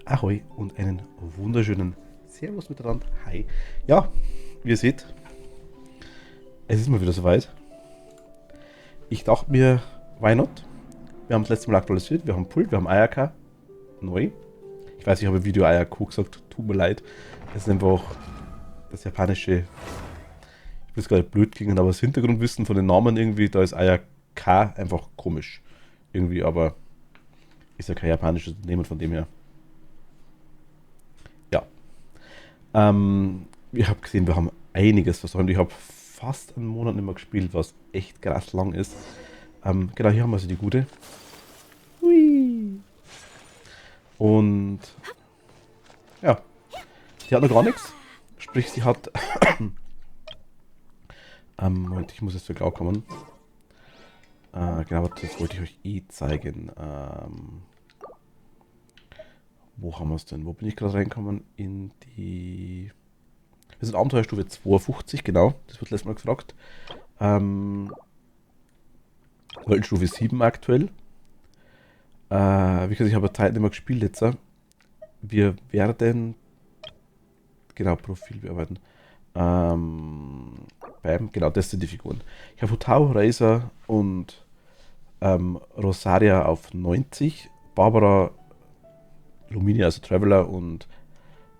Ahoi und einen wunderschönen Servus miteinander. Hi. Ja, wie ihr seht, es ist mal wieder soweit. Ich dachte mir, why not? Wir haben das letzte Mal aktualisiert, wir haben Pult, wir haben Ayaka neu. Ich weiß, ich habe im Video Ayako gesagt, tut mir leid. Es ist einfach das japanische, ich will es gar nicht blöd klingen, aber das Hintergrundwissen von den Namen irgendwie, da ist Ayaka einfach komisch. Irgendwie, aber ist ja kein japanisches Unternehmen von dem her. Ja. Ich habe gesehen, wir haben einiges versäumt. Ich habe fast einen Monat nicht mehr gespielt, was echt krass lang ist. Genau, hier haben wir sie, die gute. Hui. Und ja, die hat noch gar nichts. Sprich, sie hat. Moment, ich muss jetzt für klar kommen. Genau, das wollte ich euch eh zeigen. Wo haben wir es denn? Wo bin ich gerade reingekommen? In die. Wir sind Abenteuerstufe 52, genau. Das wird letztes Mal gefragt. Wellenstufe 7 aktuell. Wie gesagt, ich habe Zeit nicht mehr gespielt jetzt. Wir werden. Genau, Profil bearbeiten. Genau, das sind die Figuren. Ich habe Hutao, Razor und Rosaria auf 90. Barbara, Luminia, also Traveler und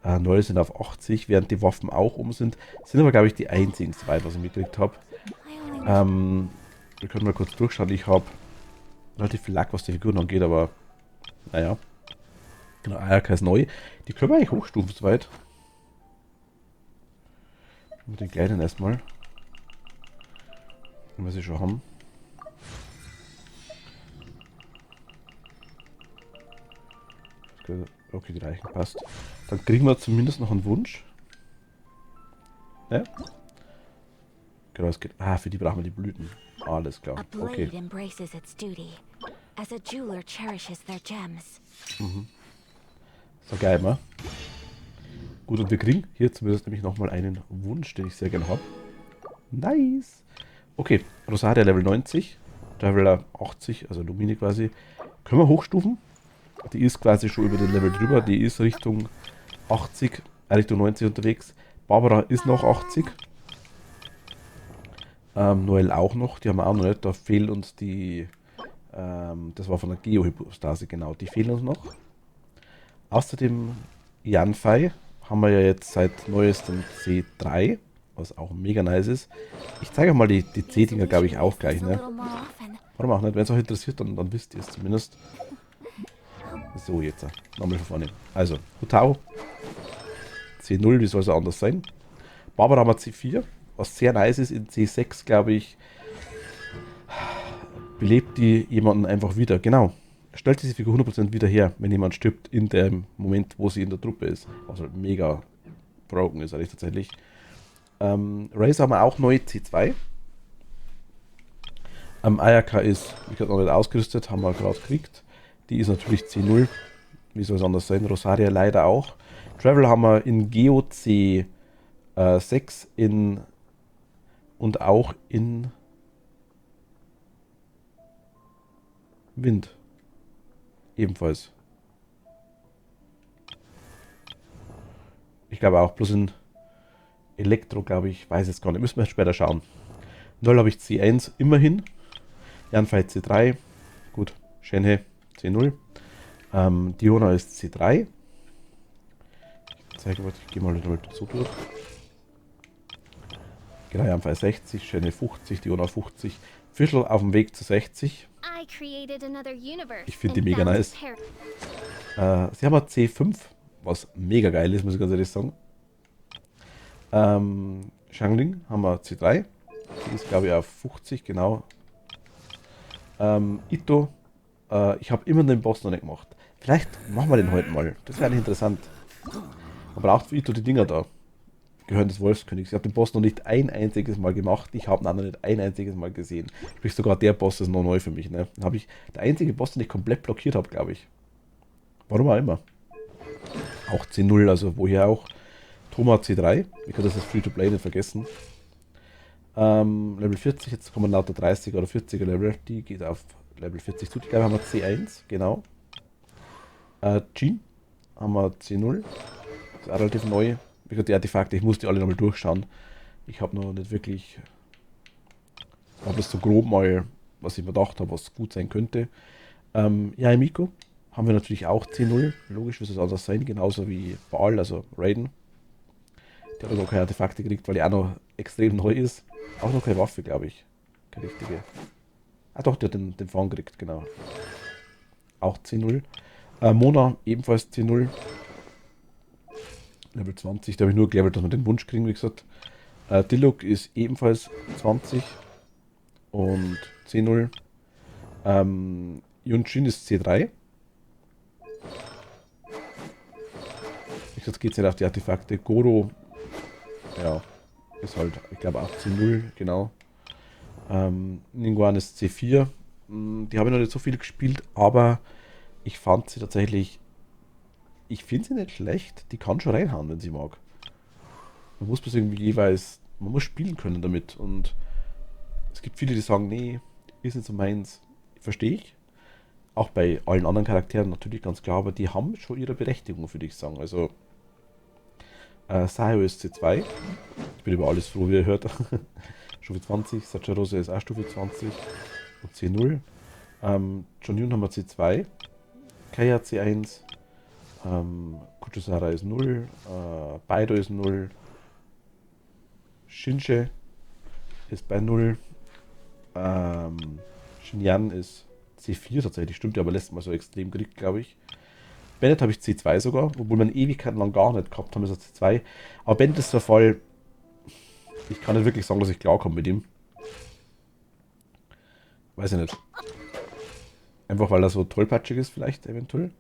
Noel sind auf 80, während die Waffen auch sind. Sind aber, glaube ich, die einzigen zwei, was ich mitgekriegt habe. Wir können mal kurz durchschauen. Ich habe relativ viel Lack, was die Figuren angeht, aber naja. Genau, Ayaka ist neu. Die können wir eigentlich hochstufen soweit. Mit den kleinen erstmal. Wenn wir sie schon haben. Okay, die reichen, passt. Dann kriegen wir zumindest noch einen Wunsch. Ja? Genau, es geht. Ah, für die brauchen wir die Blüten. Alles klar. Okay. So geil, ne? Gut, und wir kriegen hier zumindest nämlich nochmal einen Wunsch, den ich sehr gerne habe. Nice! Okay, Rosaria Level 90, Traveler 80, also Lumini quasi. Können wir hochstufen? Die ist quasi schon über den Level drüber. Die ist Richtung 80, Richtung 90 unterwegs. Barbara ist noch 80. Noel auch noch. Die haben wir auch noch nicht. Da fehlen uns die. Das war von der Geohypostase, genau. Die fehlen uns noch. Außerdem Yanfei haben wir ja jetzt seit neuestem C3, was auch mega nice ist. Ich zeige euch mal die C-Dinger, glaube ich, auch gleich, ne? Warum auch nicht? Wenn es euch interessiert, dann wisst ihr es zumindest. So, jetzt nochmal von vorne. Also, Hutao C0, wie soll es anders sein? Barbara haben wir C4, was sehr nice ist. In C6, glaube ich, belebt die jemanden einfach wieder. Genau. Stellt diese Figur 100% wieder her, wenn jemand stirbt in dem Moment, wo sie in der Truppe ist. Was halt mega broken ist, eigentlich tatsächlich. Razor haben wir auch neu C2. Ayaka ist, wie gesagt, noch nicht ausgerüstet, haben wir gerade gekriegt. Die ist natürlich C0. Wie soll es anders sein? Rosaria leider auch. Travel haben wir in Geo C6 und auch in Wind. Ebenfalls. Ich glaube auch, bloß in Elektro, glaube ich, weiß jetzt gar nicht. Müssen wir später schauen. 0 habe ich C1 immerhin. Yanfei C3. Gut. Shenhe C0. Diona ist C3. Ich zeige mal, ich gehe mal so durch. Genau, Yanfei 60, Shenhe 50, Diona 50. Fischl auf dem Weg zu 60. Ich finde die mega nice. Sie haben C5, was mega geil ist, muss ich ganz ehrlich sagen. Xiangling haben wir C3. Die ist, glaube ich, auf 50, genau. Ito. Ich habe immer den Boss noch nicht gemacht. Vielleicht machen wir den heute mal. Das wäre eigentlich interessant. Man braucht für Ito die Dinger da. Gehören des Wolfskönigs. Ich habe den Boss noch nicht ein einziges Mal gemacht. Ich habe ihn noch nicht ein einziges Mal gesehen. Sprich, sogar der Boss ist noch neu für mich. Ne? Dann habe ich der einzige Boss, den ich komplett blockiert habe, glaube ich. Warum auch immer. Auch C0, also woher auch. Thoma C3. Ich kann das Free-to-Play nicht vergessen. Level 40, jetzt kommen lauter 30er oder 40er Level. Die geht auf Level 40 zu. Ich glaube, haben wir C1, genau. Jean haben wir C0. Das ist auch relativ neu. Wie gesagt, die Artefakte, ich musste alle nochmal durchschauen. Ich habe noch nicht wirklich, habe das so grob mal, was ich mir gedacht habe, was gut sein könnte. Ja, Miko haben wir natürlich auch C0. Logisch, wird es anders sein, genauso wie Baal, also Raiden. Der hat noch keine Artefakte gekriegt, weil die auch noch extrem neu ist. Auch noch keine Waffe, glaube ich. Keine richtige. Ah doch, der hat den Fang gekriegt, genau. Auch C0. Mona ebenfalls C0. Level 20, da habe ich nur gelevelt, dass wir den Wunsch kriegen, wie gesagt. Diluc ist ebenfalls 20 und C0. Yunshin ist C3. Wie gesagt, geht es nicht auf die Artefakte. Goro, ja, ist halt, ich glaube, auch C0, genau. Ningguang ist C4. Die habe ich noch nicht so viel gespielt, aber ich fand sie tatsächlich, ich finde sie nicht schlecht. Die kann schon reinhauen, wenn sie mag. Man muss bloß irgendwie jeweils, man muss spielen können damit. Und es gibt viele, die sagen, nee, ist nicht so meins. Verstehe ich. Auch bei allen anderen Charakteren natürlich ganz klar, aber die haben schon ihre Berechtigung, würde ich sagen. Also, Sayo ist C2. Ich bin über alles froh, wie ihr hört. Stufe 20. Sacharosa ist auch Stufe 20 und C0. John Yun haben wir C2. Kaya C1. Kuchusara ist 0. Baido ist 0. Shinche ist bei 0. Shinyan ist C4 tatsächlich, stimmt ja, aber letztes Mal so extrem gekriegt, glaube ich. Bennett habe ich C2 sogar, obwohl man Ewigkeiten lang gar nicht gehabt haben, ist er C2. Aber Bennett ist der Fall, ich kann nicht wirklich sagen, dass ich klarkomme mit ihm. Weiß ich nicht. Einfach weil er so tollpatschig ist, vielleicht eventuell.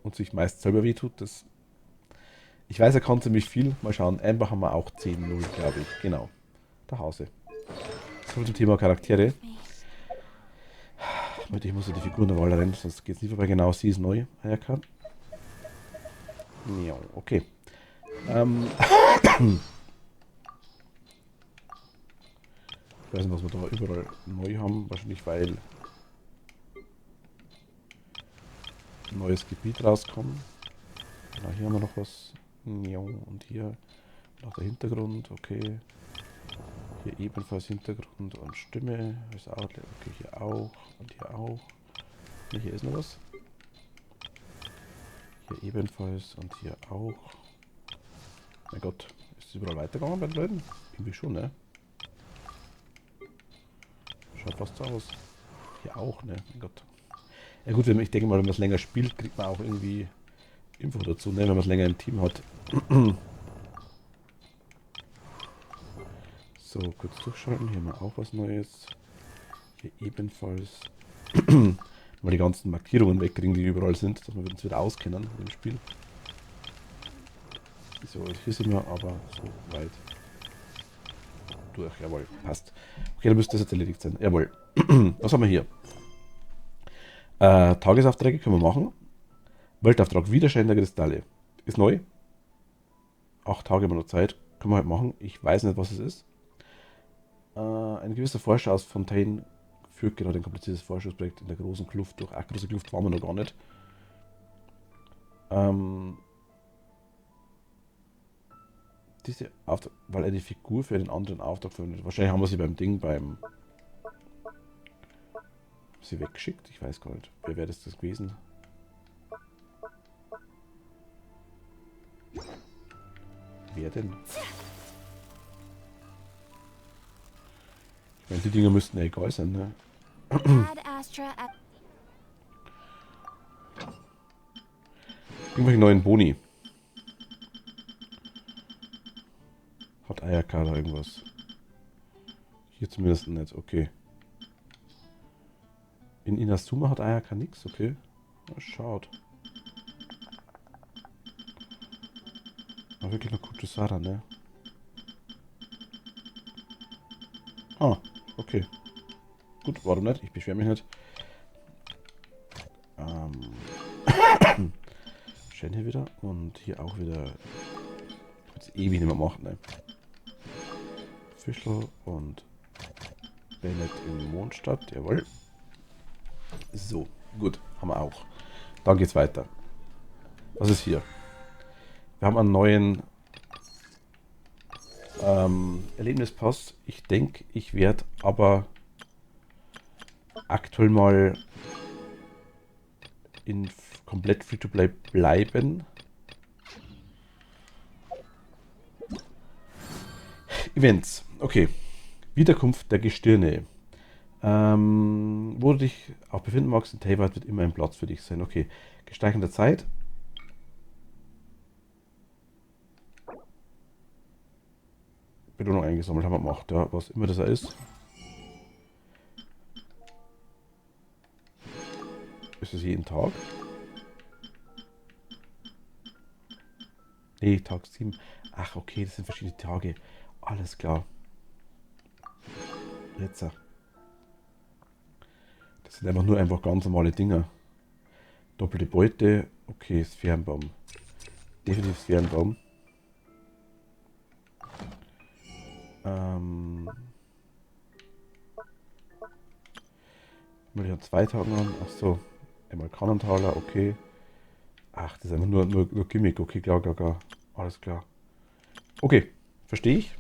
Und sich meist selber wehtut. Das ich weiß, er kann ziemlich viel. Mal schauen. Amber haben wir auch 10-0, glaube ich. Genau. Der Hause. So zum Thema Charaktere. Ich muss ja die Figur der Wahl rennen, sonst geht es nicht vorbei. Genau, sie ist neu. Ayaka. Ja, okay. Ich weiß nicht, was wir da überall neu haben. Wahrscheinlich, weil ein neues Gebiet rauskommt. Na, hier haben wir noch was. Ja, und hier noch der Hintergrund. Okay. Hier ebenfalls Hintergrund und Stimme. Ist auch, okay, hier auch. Und hier auch. Ne, hier ist noch was. Hier ebenfalls und hier auch. Mein Gott, ist es überall weitergegangen bei den Leuten? Irgendwie schon, ne? Schaut fast so aus. Hier auch, ne? Mein Gott. Ja gut, ich denke mal, wenn man es länger spielt, kriegt man auch irgendwie Info dazu, ne? Wenn man es länger im Team hat. So, kurz durchschalten. Hier haben wir auch was Neues. Hier ebenfalls. Mal die ganzen Markierungen wegkriegen, die überall sind, dass wir uns wieder auskennen im Spiel. So, hier sind wir aber so weit durch. Jawohl, passt. Okay, dann müsste das jetzt erledigt sein. Jawohl. Was haben wir hier? Tagesaufträge können wir machen. Weltauftrag, Widerschein der Kristalle. Ist neu. 8 Tage haben wir noch Zeit. Können wir halt machen. Ich weiß nicht, was es ist. Ein gewisser Forscher aus Fontaine führt gerade ein kompliziertes Forschungsprojekt in der großen Kluft durch. Ach, große Kluft waren wir noch gar nicht. Diese Auftrag, weil er die Figur für einen anderen Auftrag verwendet. Wahrscheinlich haben wir sie beim Ding, sie weggeschickt. Ich weiß gar nicht. Wer wäre das gewesen? Wer denn? Ich meine, die Dinger müssten ja egal sein, ne? Irgendwelche neuen Boni. Hat Ayaka da irgendwas? Hier zumindest nicht, okay. In Inazuma hat Ayaka nichts, okay. Na, schaut. War wirklich noch Kuchusara, ne? Ah, okay. Gut, warum nicht? Ich beschwere mich nicht. Shen hier wieder und hier auch wieder. Ich würde es ewig nicht mehr machen, ne? Fischl und Bennett in Mondstadt, jawohl. So, gut, haben wir auch. Dann geht's weiter. Was ist hier? Wir haben einen neuen Erlebnispass. Ich denke, ich werde aber aktuell mal in komplett Free-to-Play bleiben. Events. Okay. Wiederkunft der Gestirne. Wo du dich auch befinden magst, in Teyvat wird immer ein Platz für dich sein. Okay. Gesteigen der Zeit. Belohnung eingesammelt haben wir gemacht, ja. Was immer das ist. Ist es jeden Tag? Nee, Tag 7. Ach, okay, das sind verschiedene Tage. Alles klar. Jetzt. Das sind einfach ganz normale Dinger. Doppelte Beute. Okay, Sphärenbaum. Definitiv Sphärenbaum. Will ich an 2 Tagen an? Achso. Einmal Kanontaler, okay. Ach, das ist einfach nur Gimmick. Okay, klar. Alles klar. Okay, verstehe ich.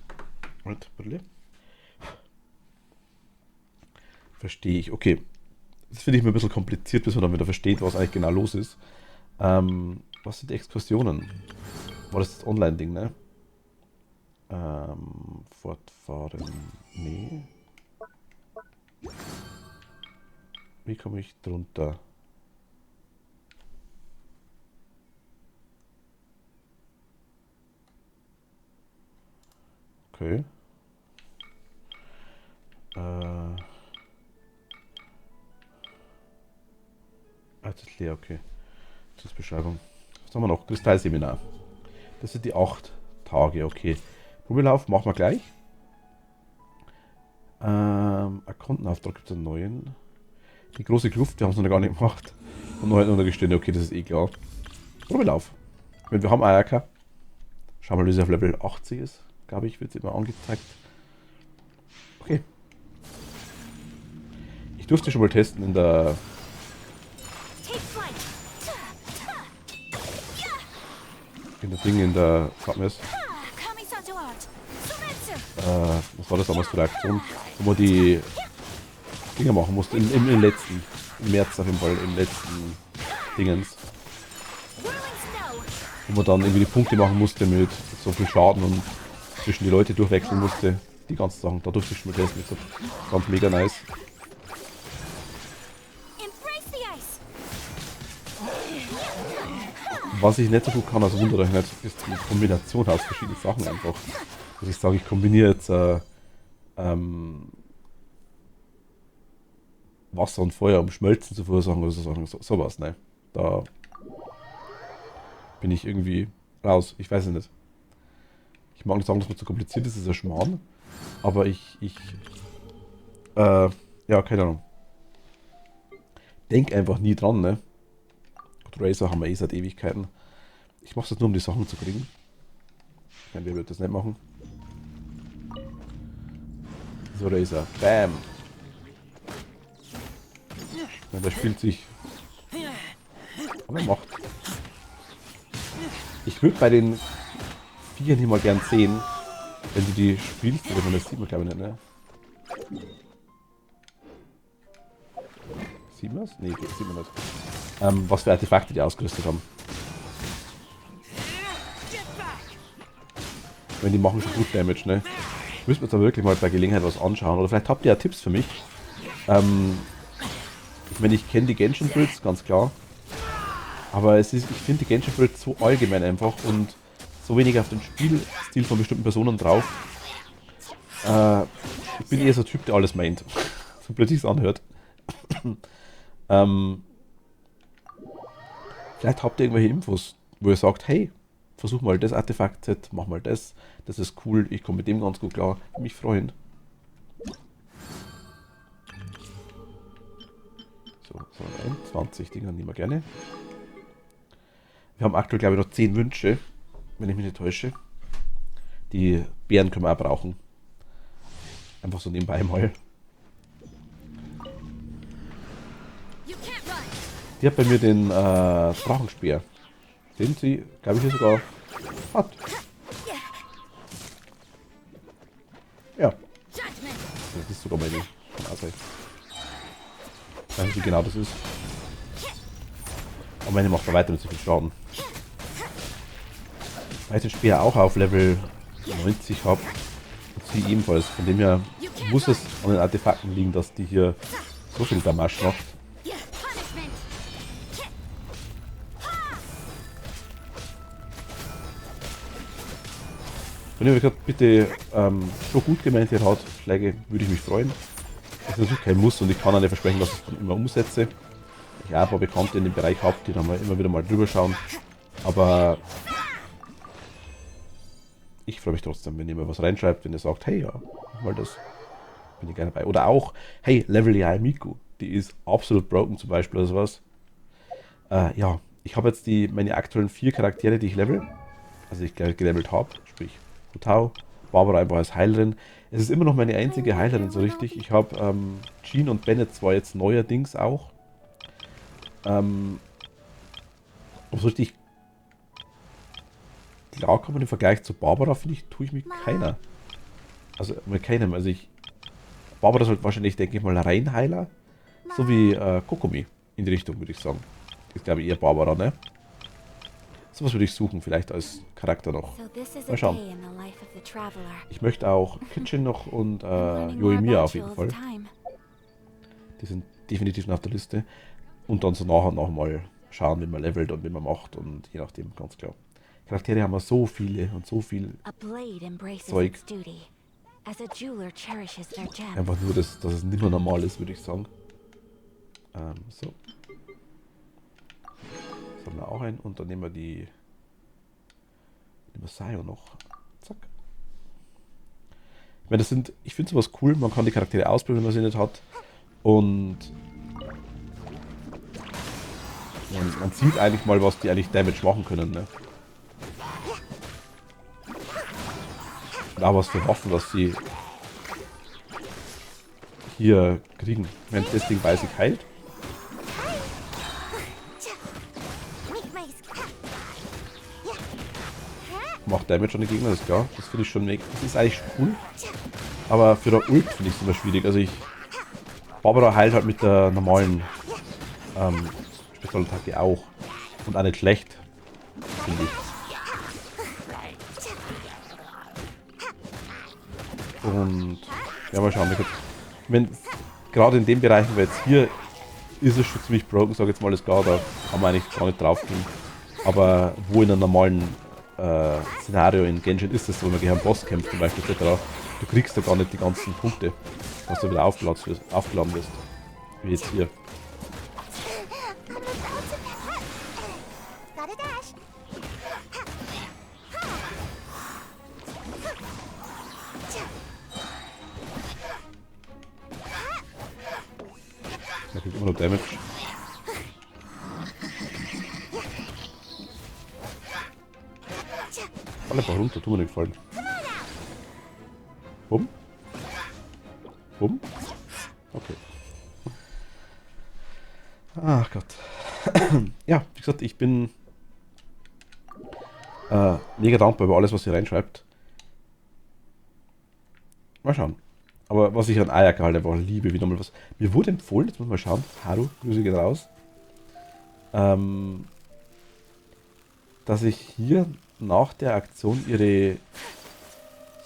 Verstehe ich, okay. Das finde ich mir ein bisschen kompliziert, bis man dann wieder versteht, was eigentlich genau los ist. Was sind die Exkursionen? War das Online-Ding, ne? Fortfahren. Nee. Wie komme ich drunter? Okay. Das ist leer, okay. Das ist Beschreibung. Was haben wir noch? Kristallseminar. Das sind die 8 Tage, okay. Probelauf machen wir gleich. Kontenauftrag gibt es einen neuen. Die große Kluft, die haben es noch gar nicht gemacht. Und noch halt untergestehen, okay, das ist eh klar. Probelauf. Wenn wir haben ARK. Schauen wir mal, wie sie auf Level 80 ist. Glaube ich, wird es immer angezeigt. Okay. Ich durfte schon mal testen in der Fatmess. Was war das damals für eine Aktion? Wo man die Dinger machen musste. Im letzten. Im März auf jeden Fall. Im letzten Dingens. Wo man dann irgendwie die Punkte machen musste mit so viel Schaden und zwischen die Leute durchwechseln musste. Die ganzen Sachen. Da durfte ich schon mal testen. Das ist ganz mega nice. Was ich nicht so gut kann, also wundert euch nicht, ist die Kombination aus verschiedenen Sachen einfach. Dass ich sage, ich kombiniere jetzt Wasser und Feuer, um Schmelzen zu verursachen oder sowas, ne? Da bin ich irgendwie raus. Ich weiß es nicht. Ich mag nicht sagen, dass es zu kompliziert ist, das ist ein Schmarrn. Aber ja, keine Ahnung. Denk einfach nie dran, ne? Razer haben wir eh seit Ewigkeiten. Ich mache es nur, um die Sachen zu kriegen. Ich meine, wer wird das nicht machen? So, Razer. Bam! Ja, der spielt sich. Aber er macht. Ich würde bei den Vieren hier mal gern sehen, wenn du die spielst, oder man das sieht man glaube ich nicht, ne? Sieht man es? Ne, sieht man nicht. Was für Artefakte die ausgerüstet haben. Wenn die machen schon gut Damage, ne? Ich müsste mir da wirklich mal bei Gelegenheit was anschauen. Oder vielleicht habt ihr ja Tipps für mich. Ich meine, ich kenne die Genshin Builds, ganz klar. Aber ich finde die Genshin Builds so allgemein einfach und so wenig auf den Spielstil von bestimmten Personen drauf. Ich bin eher so ein Typ, der alles meint. So blöd sich's anhört. Vielleicht habt ihr irgendwelche Infos, wo ihr sagt, hey, versuch mal das Artefakt-Set, mach mal das ist cool, ich komme mit dem ganz gut klar, würde mich freuen. So 20 Dinger nehmen wir gerne. Wir haben aktuell, glaube ich, noch 10 Wünsche, wenn ich mich nicht täusche. Die Beeren können wir auch brauchen. Einfach so nebenbei mal. Die hat bei mir den Drachenspeer. Den sie, glaube ich, hier sogar hat. Ja. Das ist sogar meine. Kann auch sein. Ich weiß nicht, wie genau das ist. Aber meine macht da weiter mit so viel Schaden. Weil ich den Speer auch auf Level 90 habe. Und sie ebenfalls. Von dem her muss es an den Artefakten liegen, dass die hier so viel Damage macht. Wenn ihr gesagt, bitte schon gut gemeinte Ratschläge, würde ich mich freuen. Das ist natürlich kein Muss und ich kann auch nicht versprechen, dass ich es dann immer umsetze. Ich habe ein paar Bekannte in dem Bereich habe, die dann mal immer wieder mal drüber schauen. Aber ich freue mich trotzdem, wenn ihr mir was reinschreibt, wenn ihr sagt, hey, ja, mach mal das. Bin ich gerne dabei. Oder auch, hey, level ja Miku. Die ist absolut broken zum Beispiel oder sowas. Ja, ich habe jetzt meine aktuellen 4 Charaktere, die ich level. Also ich gelevelt habe. Sprich, Hutao, Barbara einfach als Heilerin. Es ist immer noch meine einzige Heilerin so richtig. Ich habe Jean und Bennett zwar jetzt neuerdings auch. Aber so richtig klar kommen im Vergleich zu Barbara, finde ich, tue ich mit keiner. Also mit keinem. Also Barbara sollte wahrscheinlich, denke ich mal, Reinheiler. So wie Kokomi in die Richtung, würde ich sagen. Ich glaube eher Barbara, ne? Sowas würde ich suchen, vielleicht als Charakter noch. Mal schauen. Ich möchte auch Kitchen noch und Yoimiya auf jeden Fall. Die sind definitiv noch auf der Liste. Und dann so nach und nach mal schauen, wie man levelt und wie man macht und je nachdem, ganz klar. Charaktere haben wir so viele und so viel Zeug. Einfach nur, dass es nicht mehr normal ist, würde ich sagen. So. Das haben wir auch ein und dann nehmen wir Sayo noch. Zack. Ich meine, ich finde sowas cool, man kann die Charaktere ausprobieren, wenn man sie nicht hat. Und man sieht eigentlich mal, was die eigentlich Damage machen können, ne? Und auch was für Waffen, was sie hier kriegen. Wenn das Ding bei sich heilt. Macht Damage an die Gegner, das ist klar. Das finde ich schon mega. Das ist eigentlich cool. Aber für der Ult finde ich es immer schwierig. Also Barbara heilt halt mit der normalen Spezialattacke auch. Und auch nicht schlecht, finde ich. Und ja, mal schauen. Wenn gerade in dem Bereich, wo wir jetzt hier ist es schon ziemlich broken, sage jetzt mal, ist klar, da kann man eigentlich gar nicht drauf gehen. Aber wo in einem normalen Szenario in Genshin ist es so, wenn man gegen einen Boss kämpft zum Beispiel etc., du kriegst da gar nicht die ganzen Punkte, was du wieder aufgeladen wirst. Wie jetzt hier. Da kriegt immer noch Damage. Fall einfach runter, tut mir nicht gefallen. Bumm. Bumm. Okay. Ach Gott. Ja, wie gesagt, ich bin mega dankbar über alles, was ihr reinschreibt. Mal schauen. Aber was ich an Ayaka halt einfach liebe, wie nochmal was. Mir wurde empfohlen, jetzt muss man mal schauen. Haru, Grüße gehen raus. Dass ich hier nach der Aktion ihre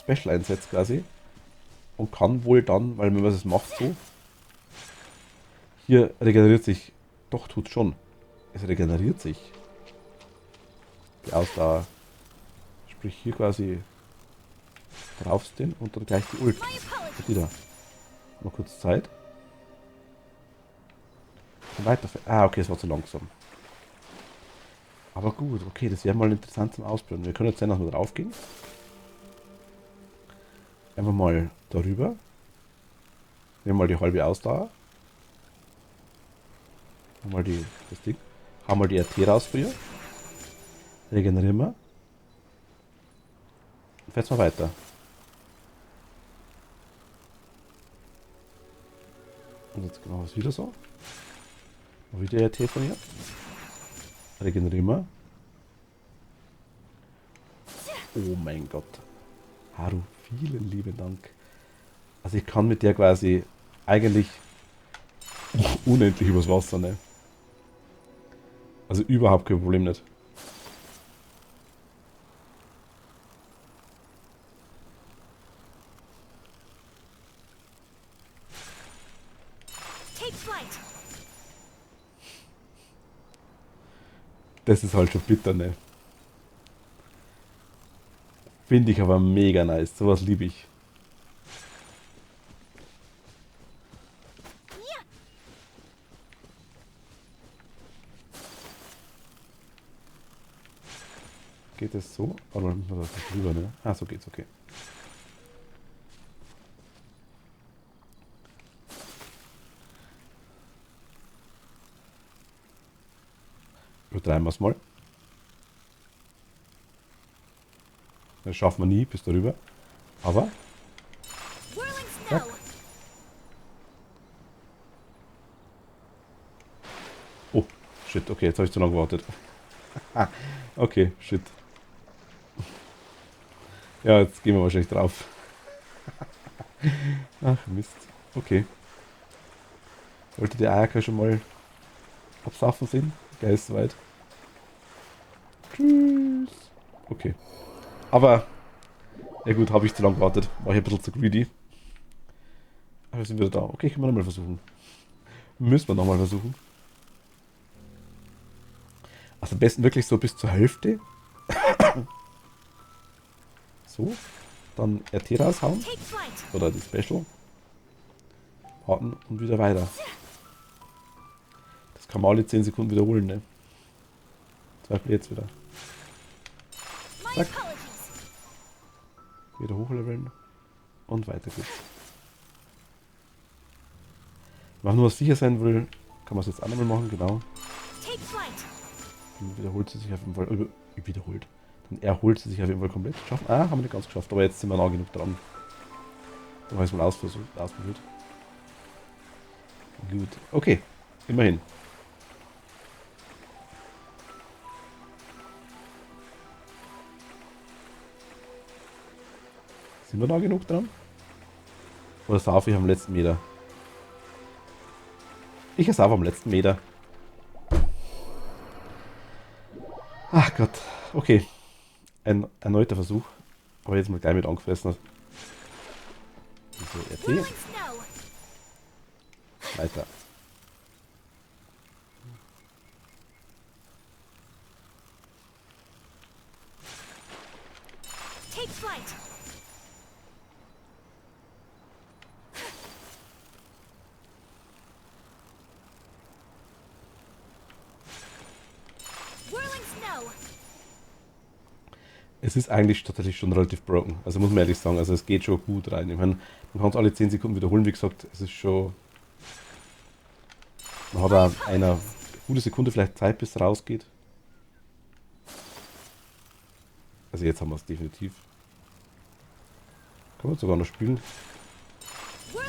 Special einsetzt quasi. Und kann wohl dann, weil wenn man es macht so. Hier regeneriert sich. Doch, tut schon. Es regeneriert sich. Die Ausdauer. Sprich hier quasi draufstehen und dann gleich die Ult. Und wieder. Mal kurz Zeit. Und weiter. Okay, es war zu langsam. Aber gut, okay, das wäre mal interessant zum Ausprobieren. Wir können jetzt sehen, dass wir drauf gehen. Einfach mal darüber. Nehmen mal die halbe Ausdauer. Haben mal das Ding. Haben mal die RT raus für ihr. Regenerieren wir. Und fährt's mal weiter. Und jetzt genau es wieder so. Und wieder RT von ihr. Regenerieren wir. Oh mein Gott. Haru, vielen lieben Dank. Also ich kann mit der quasi eigentlich unendlich übers Wasser, ne? Also überhaupt kein Problem nicht. Das ist halt schon bitter, ne? Finde ich aber mega nice. Sowas liebe ich. Geht es so? Oder müssen wir da drüber, ne? Ah, so geht's, okay. Übertreiben wir es mal. Das schaffen wir nie bis darüber. Aber. Zack. Oh, shit. Okay, jetzt habe ich zu lange gewartet. Okay, shit. Ja, jetzt gehen wir wahrscheinlich drauf. Ach, Mist. Okay. Sollte der Ayaka schon mal absaufen sehen? Geil ist soweit. Tschüss. Okay. Aber, ja gut, habe ich zu lange gewartet. War ich ein bisschen zu greedy. Aber wir sind wieder da. Okay, können wir nochmal versuchen. Müssen wir nochmal versuchen. Also am besten wirklich so bis zur Hälfte. So. Dann RT raushauen. Oder die Special. Warten und wieder weiter. Das kann man alle 10 Sekunden wiederholen, ne? Zweifel jetzt wieder. Zack. Wieder hochleveln. Und weiter geht's. Wenn man nur sicher sein will, kann man es jetzt einmal machen, genau. Dann wiederholt sie sich auf jeden Fall. Wiederholt. Dann erholt sie sich auf jeden Fall komplett. Schaffen? Ah, haben wir nicht ganz geschafft, aber jetzt sind wir nah genug dran. Dann habe ich es mal ausprobiert. Gut. Okay. Immerhin. Sind wir nah genug dran? Oder sauf ich am letzten Meter? Ich sauf am letzten Meter. Ach Gott. Okay. Ein erneuter Versuch. Aber jetzt mal gleich mit angefressen. So, RT. Weiter. Es ist eigentlich tatsächlich schon relativ broken. Also muss man ehrlich sagen, also es geht schon gut rein. Ich meine, man kann es alle 10 Sekunden wiederholen, wie gesagt, es ist schon. Man hat da eine gute Sekunde vielleicht Zeit, bis es rausgeht. Also jetzt haben wir es definitiv. Kann man sogar noch spielen. Kann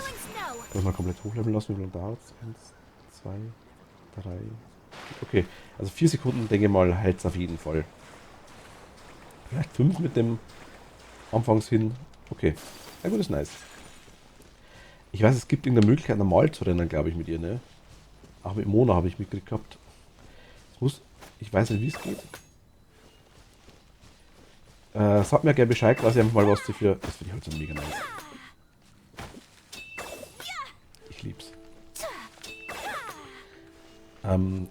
man mal komplett hochleveln lassen, wie lange dauert es? 1, 2, 3. Okay, also 4 Sekunden, denke ich mal, hält es auf jeden Fall. Vielleicht 5 mit dem Anfangs hin. Okay, ja gut, ist nice. Ich weiß, es gibt irgendeine Möglichkeit, normal zu rennen, glaube ich, mit ihr, ne? Auch mit Mona habe ich mitgekriegt gehabt. Ich weiß nicht, wie es geht. Sagt mir gerne Bescheid, lass ich einfach mal was für. Das finde ich halt so mega nice. Ich lieb's.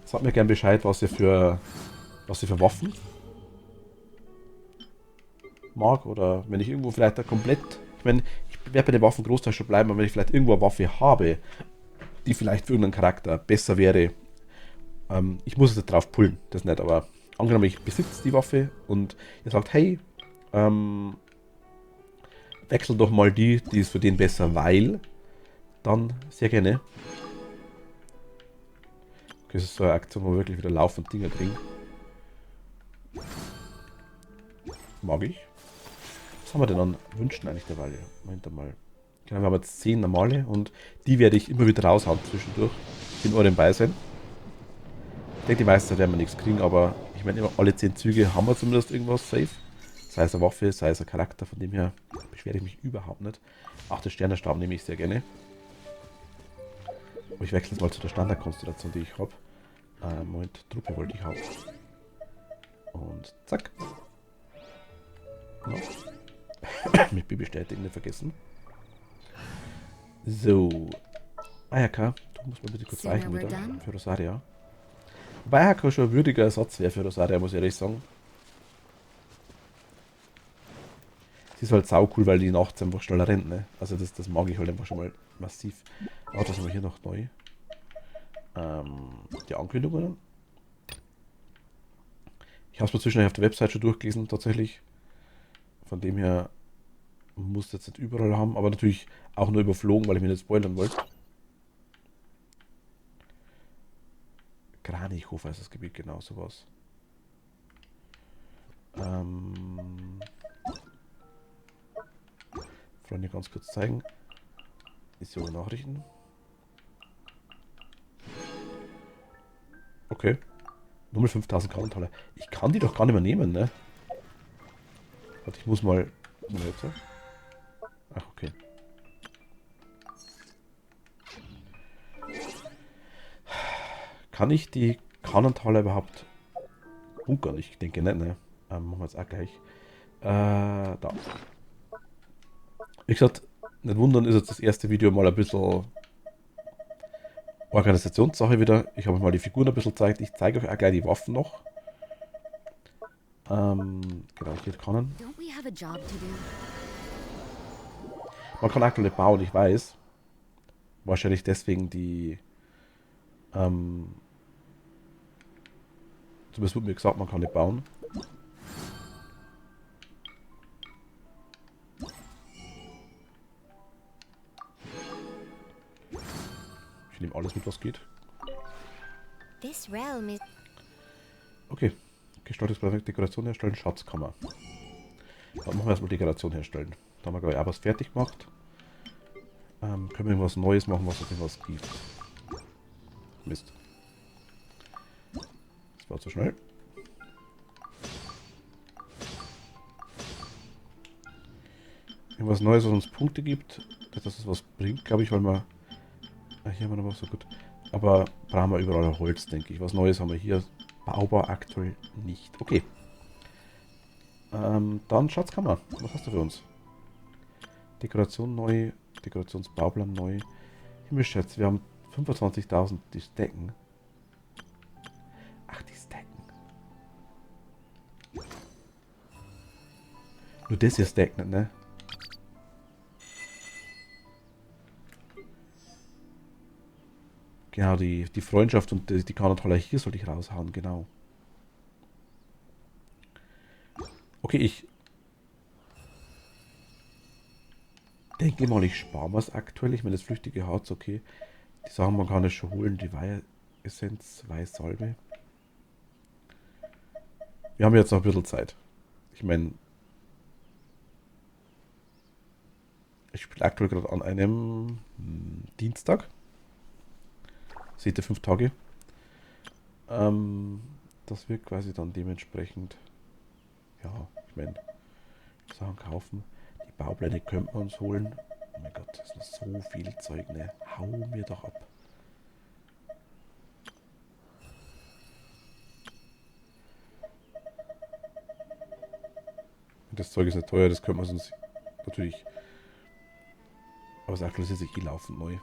Sagt mir gerne Bescheid, was ihr für Waffen mag. Oder wenn ich irgendwo vielleicht da komplett. Ich meine, ich werde bei den Waffen Großteil schon bleiben, aber wenn ich vielleicht irgendwo eine Waffe habe, die vielleicht für irgendeinen Charakter besser wäre. Ich muss es nicht drauf pullen, das nicht, aber angenommen, ich besitze die Waffe und ihr sagt, hey, wechsel doch mal die ist für den besser, weil, dann sehr gerne. Okay, das ist so eine Aktion, wo wir wirklich wieder laufend Dinger kriegen. Mag ich. Was haben wir denn an Wünschen eigentlich dabei? Moment mal. Genau, wir haben jetzt 10 normale und die werde ich immer wieder raushauen zwischendurch. In eurem Beisein. Ich denke, die meisten werden wir nichts kriegen, aber ich meine, immer alle 10 Züge haben wir zumindest irgendwas safe. Sei es eine Waffe, sei es ein Charakter, von dem her beschwere ich mich überhaupt nicht. Ach, der Sternenstab nehme ich sehr gerne. Aber ich wechsle jetzt mal zu der Standardkonstellation, die ich habe. Moment, Truppe wollte ich haben. Und zack. No. Mit B bestätigen, nicht vergessen. So. Ayaka, du musst mal bitte kurz weichen wieder für Rosaria. Wobei Ayaka schon ein würdiger Ersatz wäre für Rosaria, muss ich ehrlich sagen. Sie ist halt sau cool, weil die nachts einfach schneller rennt, ne? Also das mag ich halt einfach schon mal massiv. Was haben wir hier noch neu? Die Ankündigungen. Ich habe es mir zwischendurch auf der Website schon durchgelesen, tatsächlich. Von dem her muss jetzt nicht überall haben, aber natürlich auch nur überflogen, weil ich mir nicht spoilern wollte. Kranichhof heißt das Gebiet, genau sowas. Freunde, ganz kurz zeigen. Mission Nachrichten. Okay. Nur 5000 Kartenteile. Ich kann die doch gar nicht mehr nehmen, ne? Warte, ich muss mal. Jetzt? Ach, okay. Kann ich die Kartenteile überhaupt bunkern? Ich denke nicht, ne? Machen wir jetzt auch gleich. Da. Wie gesagt, nicht wundern, ist jetzt das erste Video mal ein bisschen Organisationssache wieder. Ich habe euch mal die Figuren ein bisschen gezeigt. Ich zeige euch auch gleich die Waffen noch. Genau, hier kann man kann aktuell bauen, ich weiß. Wahrscheinlich deswegen die zumindest wurde mir gesagt, man kann nicht bauen. Ich nehme alles mit, was geht. Okay. Gestaltungsbereich, Dekoration herstellen, Schatzkammer. Dann machen wir erstmal Dekoration herstellen. Da haben wir, glaube ich, auch was fertig gemacht. Können wir irgendwas Neues machen, was es irgendwas gibt. Mist. Das war zu schnell. Irgendwas Neues, was uns Punkte gibt. Dass es was bringt, glaube ich, weil wir... hier haben wir noch was so gut. Aber brauchen wir überall Holz, denke ich. Was Neues haben wir hier. Baubar aktuell nicht. Okay. Dann Schatzkammer. Was hast du für uns? Dekoration neu. Dekorationsbauplan neu. Himmelsschätze, wir haben 25.000, die stacken. Ach, die stacken. Nur das hier stackt nicht, ne? Genau, die Freundschaft und die Kanatoller hier sollte ich raushauen, genau. Okay, ich denke mal, ich spare was aktuell. Ich meine, das flüchtige Harz, okay. Die Sachen, man kann es schon holen. Die Weihe-Essenz, Weißsalbe. Wir haben jetzt noch ein bisschen Zeit. Ich meine, ich spiele aktuell gerade an einem Dienstag. Seht ihr 5 Tage. Das wird quasi dann dementsprechend, ja, ich meine, Sachen kaufen. Die Baupläne könnten wir uns holen. Oh mein Gott, das ist noch so viel Zeug, ne? Hau mir doch ab. Das Zeug ist nicht teuer, das können wir uns natürlich. Aber es aktualisiert sich laufend neu.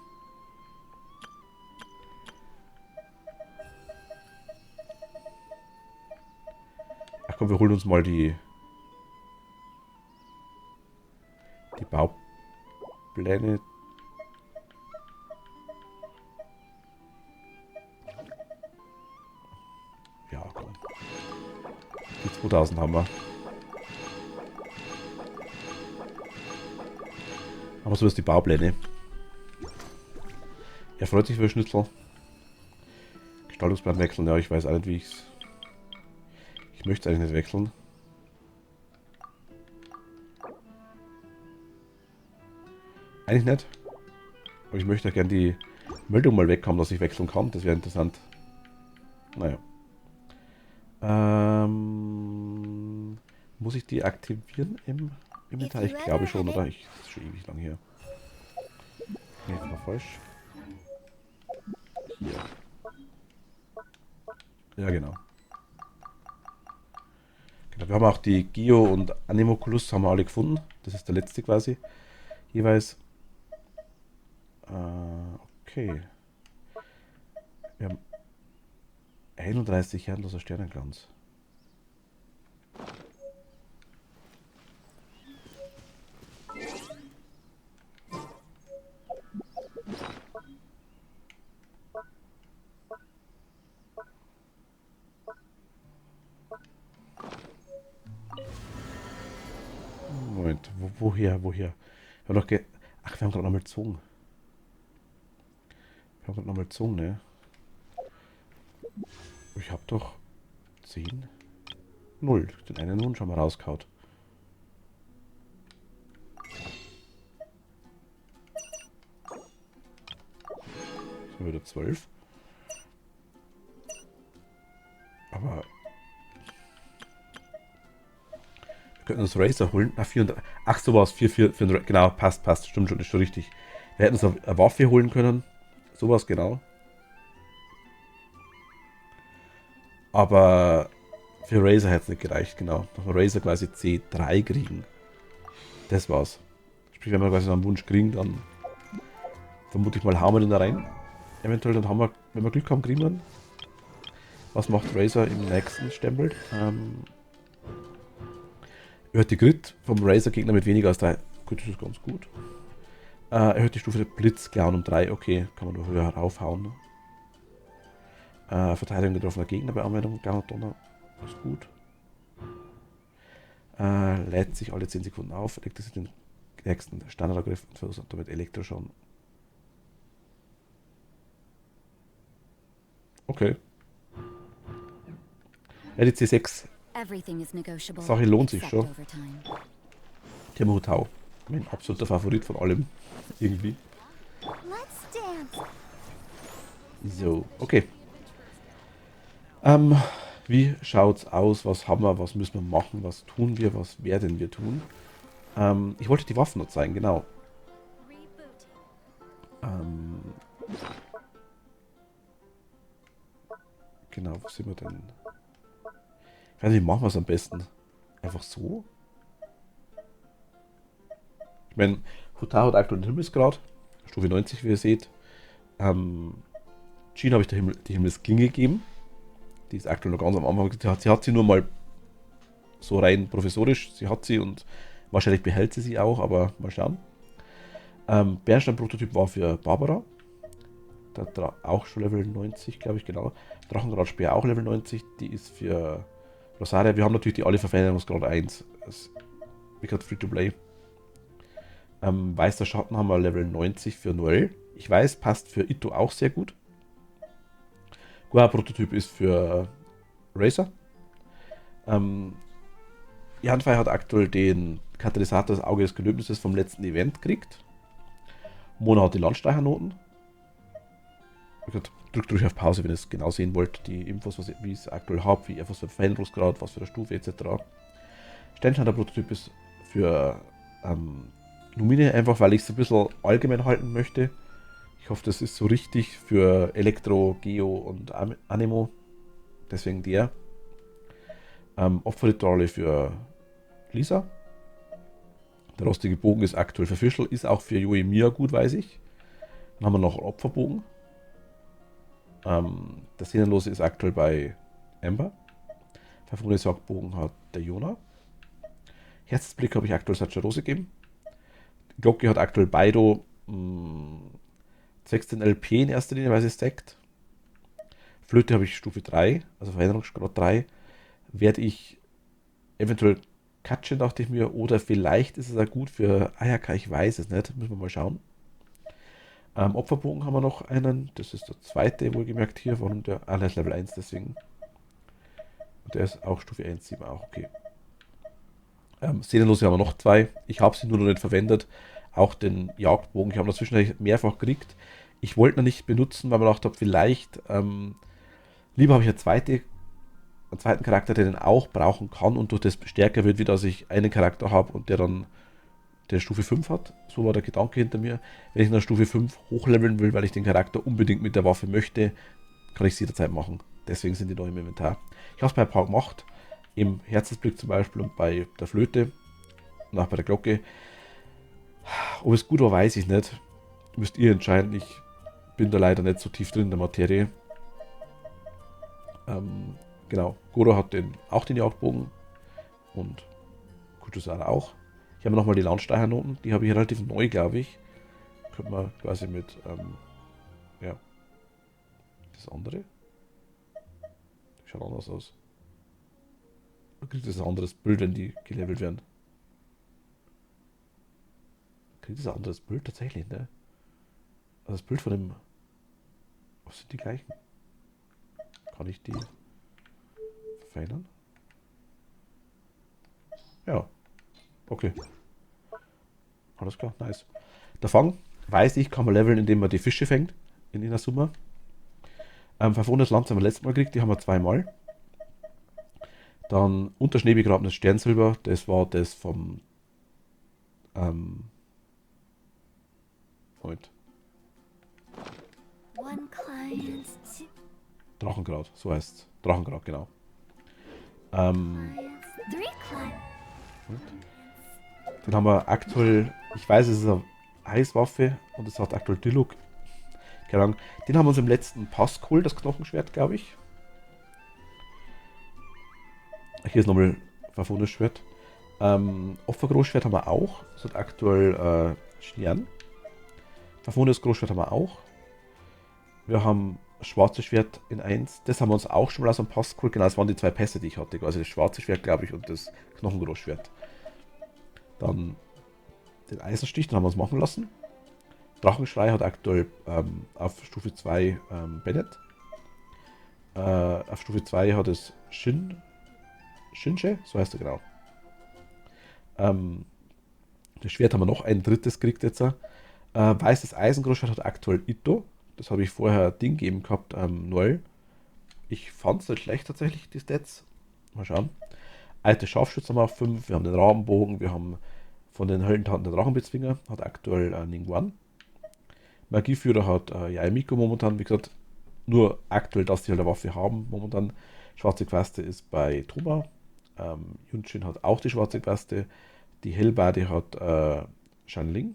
Ach komm, wir holen uns mal die Baupläne. Ja, komm. Die 2000 haben wir. Aber so ist die Baupläne. Er freut sich für Schnitzel. Gestaltungsplan wechseln. Ja, ich weiß auch nicht, wie ich's. Ich möchte es eigentlich nicht wechseln. Eigentlich nicht. Aber ich möchte gerne die Meldung mal weghaben, dass ich wechseln kann. Das wäre interessant. Naja. Muss ich die aktivieren im Inventar? Ich glaube schon, oder? Das ist schon ewig lang her. Nee, das war falsch. Hier. Ja, genau. Genau. Wir haben auch die Geo und Animoculus haben wir alle gefunden. Das ist der letzte quasi. Jeweils. Okay. Wir haben 31 herrenloser Sternenglanz. Moment, woher? Wir haben doch Ach, wir haben gerade nochmal gezogen. Ne? Ich habe doch 10. 0. Den einen Wunsch haben wir rausgehauen. Sind wir wieder 12. Aber wir könnten uns Razer holen. Ah, 400. Ach, so war es. 4, genau, passt. Stimmt schon, ist schon richtig. Wir hätten uns eine Waffe holen können. Sowas genau. Aber für Razer hätte es nicht gereicht, genau. Dass wir Razer quasi C3 kriegen. Das war's. Sprich, wenn wir quasi noch einen Wunsch kriegen, dann vermute ich mal, hauen wir den da rein. Eventuell dann haben wir, wenn wir Glück haben, kriegen wir ihn. Was macht Razer im nächsten Stempel? Erhöht die Grit vom Razer-Gegner mit weniger als 3. Gut, das ist ganz gut. Erhöht die Stufe der Blitzclown um 3. Okay, kann man nur höher raufhauen. Verteidigung getroffener Gegner bei Anwendung Garner Donner. Das ist gut. Lädt sich alle 10 Sekunden auf, legt es in den nächsten Standardangriff und verursacht damit Elektroschaden. Okay. Ja, die C6 Sache lohnt sich schon. Timo Hutau. Mein absoluter Favorit von allem. Irgendwie. So, okay. Wie schaut's aus? Was haben wir? Was müssen wir machen? Was tun wir? Was werden wir tun? Ich wollte die Waffen noch zeigen, genau. Genau, wo sind wir denn? Ich weiß nicht, wie machen wir es am besten? Einfach so? Ich meine, Hutau hat aktuell den Himmelsgrad. Stufe 90, wie ihr seht. Jean habe ich die Himmelsklinge gegeben. Die ist aktuell noch ganz am Anfang. Sie hat sie nur mal so rein professorisch. Sie hat sie und wahrscheinlich behält sie sie auch, aber mal schauen. Bernstein-Prototyp war für Barbara. Da auch schon Level 90, glaube ich, genau. Drachengradsspeer auch Level 90. Die ist für Rosaria. Wir haben natürlich die alle Verfeinerungsgrad 1. Wie gesagt, Free-to-Play. Weißer Schatten haben wir Level 90 für Noel. Ich weiß, passt für Ito auch sehr gut. Goa-Prototyp ist für Razer. Janfei hat aktuell den Katalysator des Auge des Gelöbnisses vom letzten Event gekriegt. Mona hat die Landstreichernoten. Drückt ruhig auf Pause, wenn ihr es genau sehen wollt. Die Infos, wie ich es aktuell habe, wie was für Veränderungsgrad, was für eine Stufe etc. Sternschneider Prototyp ist für Lumine, einfach weil ich es ein bisschen allgemein halten möchte. Ich hoffe, das ist so richtig für Elektro, Geo und Animo. Deswegen der. Opferrituale für Lisa. Der rostige Bogen ist aktuell für Fischl, ist auch für Yoimiya gut, weiß ich. Dann haben wir noch Opferbogen. Der Sehnenlose ist aktuell bei Amber. Verfungene Sorgbogen hat der Jona. Herzensblick habe ich aktuell Sacerose gegeben. Glocke hat aktuell Baido 16 LP in erster Linie, weil sie stackt. Flöte habe ich Stufe 3, also Veränderungsgrad 3. Werde ich eventuell Katschen, dachte ich mir, oder vielleicht ist es auch gut für Ayaka, ich weiß es nicht, müssen wir mal schauen. Opferbogen haben wir noch einen, das ist der zweite, wohlgemerkt hier, warum der ist Level 1, deswegen. Und der ist auch Stufe 1, 7 auch, okay. Seelenlose haben wir noch 2, ich habe sie nur noch nicht verwendet. Auch den Jagdbogen, ich habe ihn dazwischen mehrfach gekriegt. Ich wollte ihn nicht benutzen, weil man gedacht habe, vielleicht lieber habe ich eine zweite einen zweiten Charakter, der den auch brauchen kann und durch das stärker wird, wie dass ich einen Charakter habe und der dann der Stufe 5 hat. So war der Gedanke hinter mir. Wenn ich nach Stufe 5 hochleveln will, weil ich den Charakter unbedingt mit der Waffe möchte, kann ich es jederzeit machen. Deswegen sind die noch im Inventar. Ich habe es bei ein paar gemacht. Im Herzensblick zum Beispiel und bei der Flöte und auch bei der Glocke. Ob es gut war, weiß ich nicht. Müsst ihr entscheiden. Ich bin da leider nicht so tief drin in der Materie. Genau. Goro hat auch den Jagdbogen und Kutusara auch. Ich habe nochmal die Launchsteigernoten. Die habe ich relativ neu, glaube ich. Könnte man quasi mit, ja, das andere. Die schaut anders aus. Man kriegt das ein anderes Bild, wenn die gelevelt werden. Kriegt das ein anderes Bild tatsächlich, ne? Also das Bild von dem. Was sind die gleichen? Kann ich die verfeinern? Ja. Okay. Alles klar, nice. Der Fang, weiß ich, kann man leveln, indem man die Fische fängt in Inazuma. 500 Lanz haben wir letztes Mal gekriegt, die haben wir zweimal. Dann unter Schnee begrabenes Sternsilber, das war das vom Moment. Drachengrad, so heißt es. Drachengrad, genau. Den haben wir aktuell, ich weiß, es ist eine Eiswaffe und es hat aktuell Diluc. Keine Ahnung. Den haben wir uns im letzten Pass geholt, das Knochenschwert, glaube ich. Hier ist nochmal verfundenes Schwert. Opfergroßschwert haben wir auch. Das hat aktuell Schnian. Verfundenes Großschwert haben wir auch. Wir haben schwarzes Schwert in 1. Das haben wir uns auch schon mal aus dem Pass geholt. Genau, das waren die zwei Pässe, die ich hatte. Also das schwarze Schwert, glaube ich, und das Knochengroßschwert. Dann den Eisenstich, den haben wir uns machen lassen. Drachenschrei hat aktuell auf Stufe 2 Bennett. Auf Stufe 2 hat es Shinje, so heißt er genau. Das Schwert haben wir noch ein drittes gekriegt jetzt. Weißes Eisengroßschwert hat aktuell Itto. Das habe ich vorher Ding gegeben gehabt, Noel. Ich fand es nicht schlecht tatsächlich, die Stats. Mal schauen. Alte Scharfschütze haben wir auf 5. Wir haben den Rabenbogen. Wir haben von den Höllentanten den Drachenblitzfinger. Hat aktuell Ningguang. Magieführer hat Yaemiko momentan. Wie gesagt, nur aktuell, dass die halt eine Waffe haben. Momentan. Schwarze Quaste ist bei Thoma. Yunshin hat auch die schwarze Quaste. Die Hellbade hat Shanling.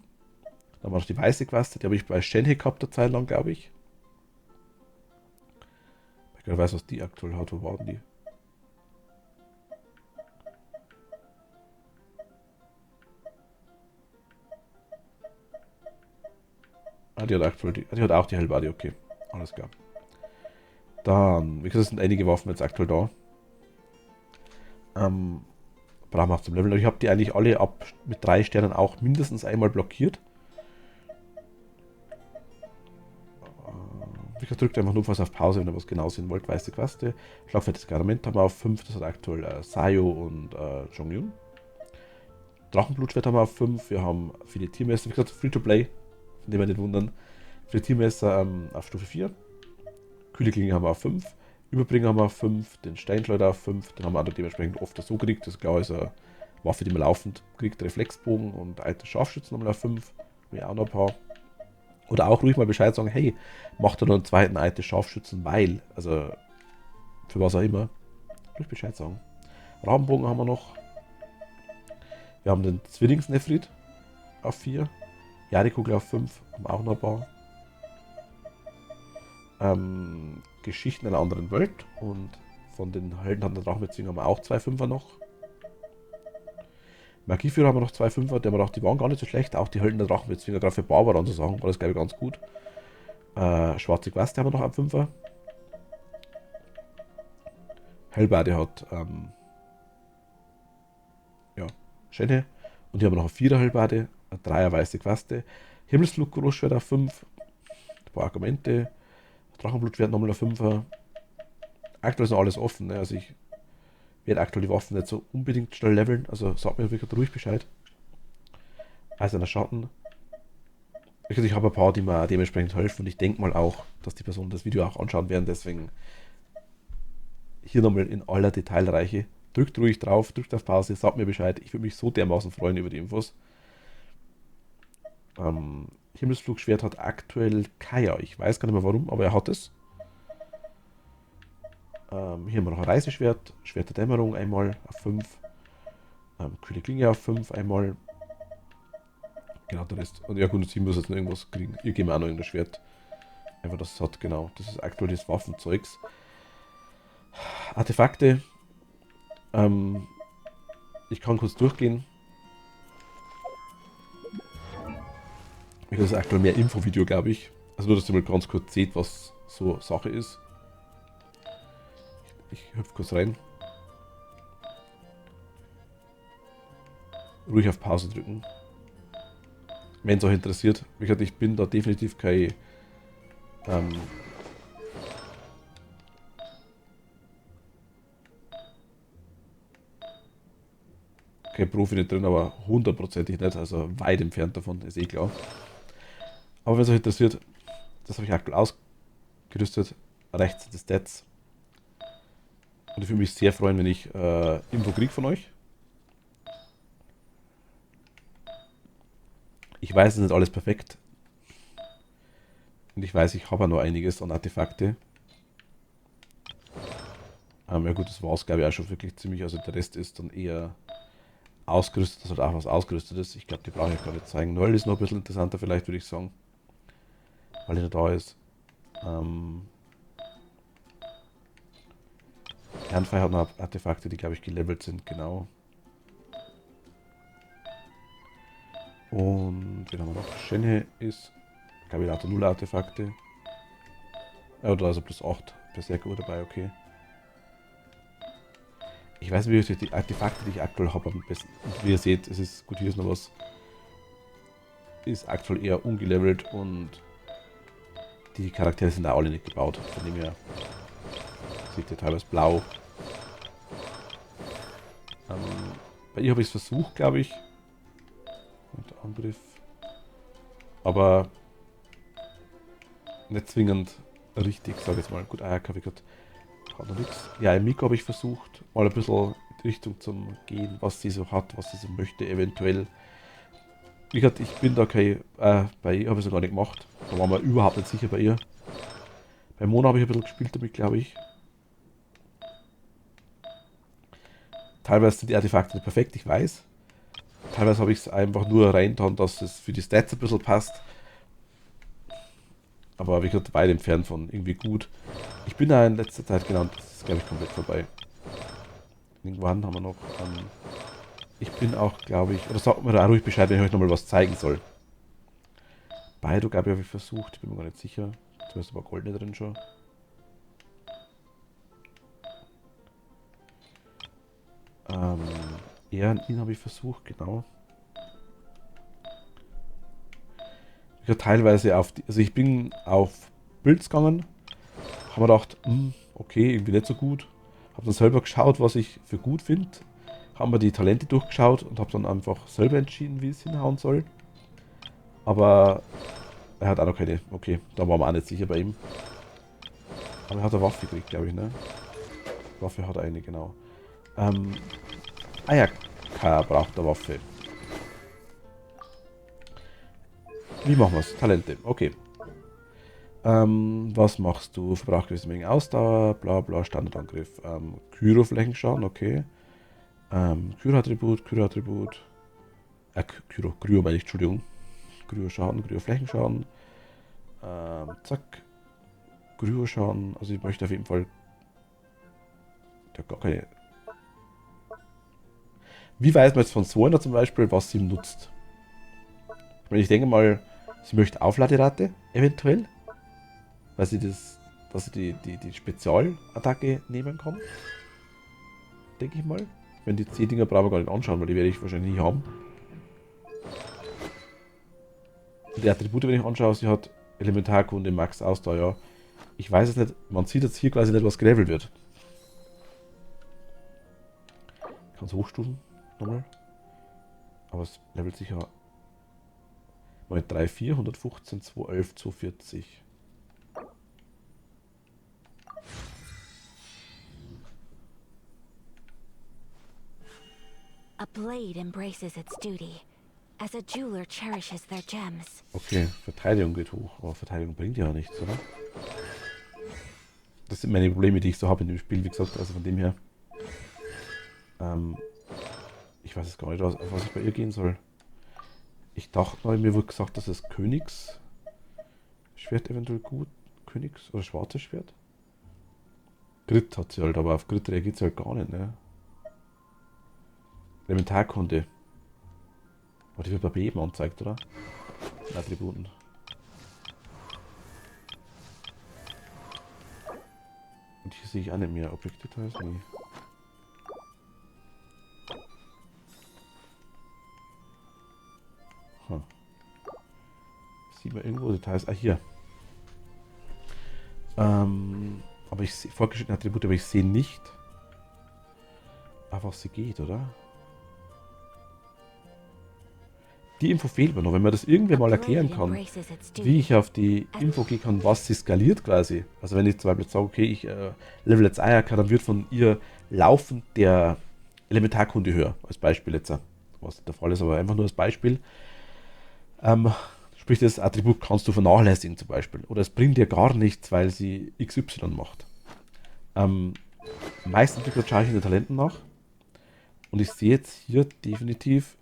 Dann haben wir noch die weiße Quaste, die habe ich bei Shenhe gehabt, eine Zeit lang, glaube ich. Ich weiß, was die aktuell hat. Wo waren die? Die hat aktuell die hat auch die Hellbody, okay. Alles klar. Dann, wie gesagt, es sind einige Waffen jetzt aktuell da. Brauchen wir auch zum Leveln. Ich habe die eigentlich alle ab mit 3 Sternen auch mindestens einmal blockiert. Wie gesagt, drückt einfach nur was auf Pause, wenn ihr was genau sehen wollt. Weiße Quaste. Schlagfertiges Garament haben wir auf 5. Das hat aktuell Sayo und Jongyun. Drachenblutschwert haben wir auf 5. Wir haben viele Tiermesser. Wie gesagt, Free-to-Play. Von dem wir nicht wundern. Viele Tiermesser auf Stufe 4. Kühle Klinge haben wir auf 5. Überbringer haben wir auf 5. Den Steinschleuder auf 5. Den haben wir dementsprechend oft so gekriegt. Das ist klar, ist eine Waffe, die man laufend kriegt. Reflexbogen und alte Scharfschützen nochmal auf 5. Wir auch noch ein paar. Oder auch ruhig mal Bescheid sagen, hey, macht er noch einen zweiten alte Scharfschützen, weil, also für was auch immer. Ruhig Bescheid sagen. Rabenbogen haben wir noch. Wir haben den Zwillingsnefrit auf 4. Jadikugel auf 5. Haben auch noch ein paar. Geschichten einer anderen Welt. Und von den Helden der Drachenbeziehung haben wir auch 2 Fünfer noch. Magieführer haben wir noch 2 Fünfer, die waren gar nicht so schlecht. Auch die Helden der Drachenbeziehung, gerade für Barbara und so Sachen, war das glaube ich ganz gut. Schwarze Quaste haben wir noch einen Fünfer. Hellbade hat Schenne. Und hier haben wir noch eine 4er Hellbade, eine 3er weiße Quaste. Himmelsflug Großschwert auf 5. Ein paar Argumente. Drachenblutschwert nochmal auf 5er. Aktuell ist noch alles offen, ne? Also ich werde aktuell die Waffen nicht so unbedingt schnell leveln. Also sagt mir wirklich ruhig Bescheid. Also einer Schatten. Ich habe ein paar, die mir dementsprechend helfen und ich denke mal auch, dass die Personen das Video auch anschauen werden. Deswegen hier nochmal in aller Detailreiche. Drückt ruhig drauf, drückt auf Pause, sagt mir Bescheid. Ich würde mich so dermaßen freuen über die Infos. Himmelsflugschwert hat aktuell Kaya. Ich weiß gar nicht mehr warum, aber er hat es. Hier haben wir noch ein Reiseschwert. Schwert der Dämmerung einmal auf 5. Kühle Klinge auf 5 einmal. Genau, der Rest. Und ja gut, sie muss jetzt noch irgendwas kriegen. Ihr geben auch noch irgendein Schwert. Einfach das hat, genau. Das ist aktuell das Waffenzeugs. Artefakte. Ich kann kurz durchgehen. Das ist aktuell mehr Infovideo, glaube ich. Also nur, dass ihr mal ganz kurz seht, was so Sache ist. Ich hüpfe kurz rein. Ruhig auf Pause drücken. Wenn es euch interessiert. Wie gesagt, ich bin da definitiv kein Profi nicht drin, aber hundertprozentig nicht. Also weit entfernt davon, ist eh klar. Aber wenn es euch interessiert, das habe ich aktuell ausgerüstet. Rechts sind die Stats. Und ich würde mich sehr freuen, wenn ich Info kriege von euch. Ich weiß, es ist nicht alles perfekt. Und ich weiß, ich habe ja noch einiges an Artefakte. Ja gut, das war es, glaube ich, auch schon wirklich ziemlich. Also der Rest ist dann eher ausgerüstet, dass halt auch was ausgerüstet ist. Ich glaube, die brauche ich gar nicht zeigen. Noel ist noch ein bisschen interessanter, vielleicht würde ich sagen. Weil er da ist. Herrenfei hat noch Artefakte, die, glaube ich, gelevelt sind, genau. Und wen haben wir noch? Shenhe ist, glaube ich, lauter 0 Artefakte. Ja, da ist er plus 8 Berserker dabei, okay. Ich weiß nicht, wie die Artefakte, die ich aktuell habe, am besten. Und wie ihr seht, es ist gut, hier ist noch was. Ist aktuell eher ungelevelt und die Charaktere sind da alle nicht gebaut. Von dem her seht ihr teilweise blau. Bei ihr habe ich es versucht, glaube ich. Und Angriff. Aber nicht zwingend richtig, sage ich jetzt mal. Gut, Ayaka, wie gesagt, hat noch nichts. Ja, im Miko habe ich versucht, mal ein bisschen in die Richtung zu gehen, was sie so hat, was sie so möchte, eventuell. Wie gesagt, ich bin da kein. Bei ihr habe ich es gar nicht gemacht. Da waren wir überhaupt nicht sicher bei ihr. Bei Mona habe ich ein bisschen gespielt damit, glaube ich. Teilweise sind die Artefakte nicht perfekt, ich weiß. Teilweise habe ich es einfach nur reingetan, dass es für die Stats ein bisschen passt. Aber wie gesagt, weit entfernt von irgendwie gut. Ich bin da in letzter Zeit, genau, das ist glaube ich komplett vorbei. Irgendwann haben wir noch. Ich bin auch, glaube ich, oder sagt mir da ruhig Bescheid, wenn ich euch nochmal was zeigen soll. Baidu, glaube ich, habe ich versucht, ich bin mir gar nicht sicher. Da ist aber Goldene drin schon. Ja, ihn habe ich versucht, genau. Ich habe teilweise auf die, also ich bin auf Builds gegangen, habe mir gedacht, okay, irgendwie nicht so gut. Habe dann selber geschaut, was ich für gut finde. Haben mir die Talente durchgeschaut und habe dann einfach selber entschieden, wie es hinhauen soll. Aber er hat auch noch keine. Okay, da waren wir auch nicht sicher bei ihm. Aber er hat eine Waffe gekriegt, glaube ich, ne? Waffe hat er eine, genau. Ayaka braucht eine Waffe. Wie machen wir es? Talente, okay. Was machst du? Verbrauch gewisse Mengen Ausdauer, bla bla, Standardangriff. Kyro-Flächenschaden, okay. Kyro-Attribut, Kyro-Attribut. Kyro meine ich, Entschuldigung. Kyro-Schaden, Kyro-Flächenschaden. Zack. Kyro-Schaden, also ich möchte auf jeden Fall. Der gar keine. Wie weiß man jetzt von so einer zum Beispiel, was sie nutzt? Ich meine, ich denke mal, sie möchte Aufladerate, eventuell. Weil sie das, dass sie die Spezialattacke nehmen kann. Denke ich mal. Wenn die C-Dinger brauchen wir gar nicht anschauen, weil die werde ich wahrscheinlich nicht haben. Und die Attribute, wenn ich anschaue, sie hat Elementarkunde, Max Ausdauer, ja. Ich weiß es nicht, man sieht jetzt hier quasi nicht, was gelevelt wird. Ich kann es hochstufen, nochmal. Aber es levelt sich ja. Moment, 3, 4, 115, 211, 240. A blade embraces its duty, as a jeweler cherishes their gems. Okay, Verteidigung geht hoch. Aber Verteidigung bringt ja nichts, oder? Das sind meine Probleme, die ich so habe in dem Spiel, wie gesagt. Also von dem her. Ich weiß jetzt gar nicht, auf was ich bei ihr gehen soll. Ich dachte mal, mir wurde gesagt, dass das Königsschwert eventuell gut. Königs- oder schwarzes Schwert? Grit hat sie halt, aber auf Grit reagiert sie halt gar nicht, ne? Elementarkunde. Aber die wird bei Beben angezeigt, oder? In Attributen. Und hier sehe ich auch nicht mehr. Object Details? Nee. Hm. Sieht man irgendwo Details? Ah, hier. Aber ich sehe vorgeschrittene Attribute, aber ich sehe nicht, auf was sie geht, oder? Die Info fehlt mir noch, wenn man das irgendwer mal erklären kann, wie ich auf die Info gehen kann, was sie skaliert quasi. Also wenn ich zum Beispiel sage, okay, ich level jetzt Ayaka, dann wird von ihr laufend der Elementarkunde höher, als Beispiel jetzt. Was nicht der Fall ist, aber einfach nur als Beispiel. Sprich, das Attribut kannst du vernachlässigen zum Beispiel. Oder es bringt dir gar nichts, weil sie XY macht. Meistens schaue ich in den Talenten nach. Und ich sehe jetzt hier definitiv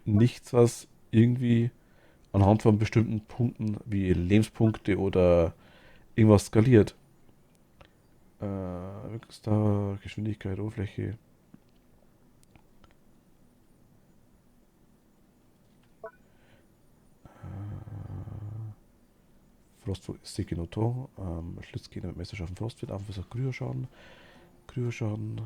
nichts, was irgendwie anhand von bestimmten Punkten wie Lebenspunkte oder irgendwas skaliert. Wirkungsdauer, Geschwindigkeit, Oberfläche. Frostfall Sekinoto, Schlitzgegner mit Messerschaffen Frostwind, Anfänger Kryosschaden, Kryosschaden.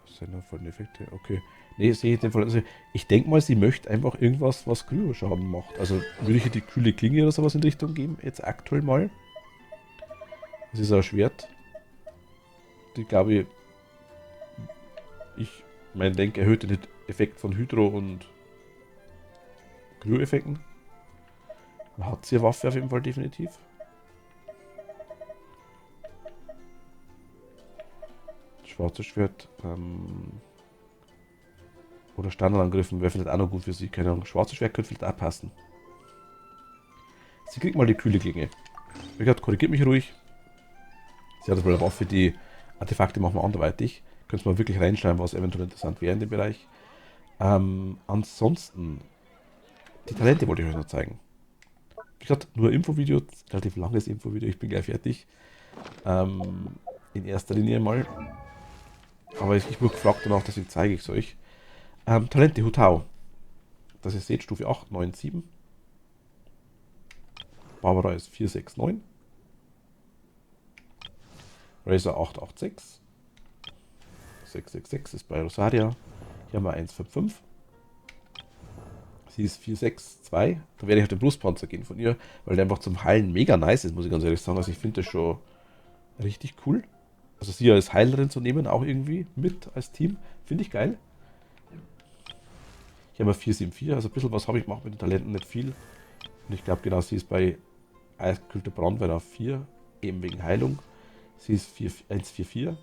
Sender von Effekte, okay. Nee, sehe ich den Fall. Also ich denke mal, sie möchte einfach irgendwas, was Kryoschaden macht. Also würde ich ihr die kühle Klinge oder sowas in die Richtung geben, jetzt aktuell mal. Das ist ein Schwert. Die glaube ich mein Denk erhöht den Effekt von Hydro und Kryo-Effekten. Dann hat sie eine Waffe auf jeden Fall definitiv. Schwarzes Schwert. Oder Standardangriffen wäre vielleicht auch noch gut für sie. Keine Ahnung. Schwarzes Schwert könnte vielleicht auch passen. Sie kriegt mal die kühle Klinge. Wie gesagt, korrigiert mich ruhig. Sie hat aber eine Waffe, die Artefakte machen wir anderweitig. Könnt ihr mal wirklich reinschreiben, was eventuell interessant wäre in dem Bereich. Ansonsten, die Talente wollte ich euch noch zeigen. Wie gesagt, nur Infovideo, relativ langes Infovideo, ich bin gleich fertig. In erster Linie mal. Aber ich wurde gefragt danach, deswegen zeige ich es euch. Talente Hutao. Das ihr seht, Stufe 8, 9, 7. Barbara ist 4, 6, 9. Razor 886. 666 ist bei Rosaria. Hier haben wir 155. Sie ist 462. Da werde ich auf den Brustpanzer gehen von ihr, weil der einfach zum Heilen mega nice ist, muss ich ganz ehrlich sagen. Also ich finde das schon richtig cool. Also sie als Heilerin zu nehmen, auch irgendwie mit als Team, finde ich geil. Hier haben wir 474, also ein bisschen was habe ich gemacht mit den Talenten, nicht viel. Und ich glaube genau, sie ist bei Eiskühlte Brandwehr auf 4, eben wegen Heilung. Sie ist 144.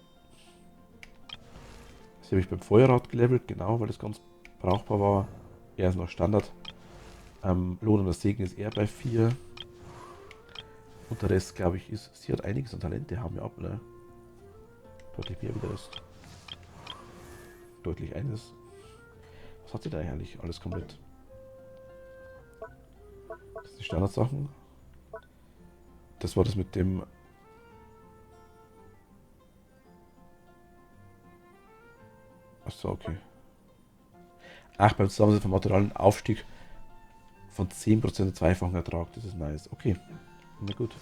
Sie habe ich beim Feuerrad gelevelt, genau, weil das ganz brauchbar war. Er ist noch Standard. Lohnender Segen ist er bei 4. Und der Rest, glaube ich, ist, sie hat einiges an Talente, haben wir ab, ne? Deutlich mehr wie der Rest. Deutlich eines. Was hat sie da eigentlich? Alles komplett. Das sind die Standardsachen. Das war das mit dem... Achso, okay. Ach, beim Zusammensetzen von Materialien Aufstieg von 10% zweifachen Ertrag. Das ist nice. Okay. Na gut.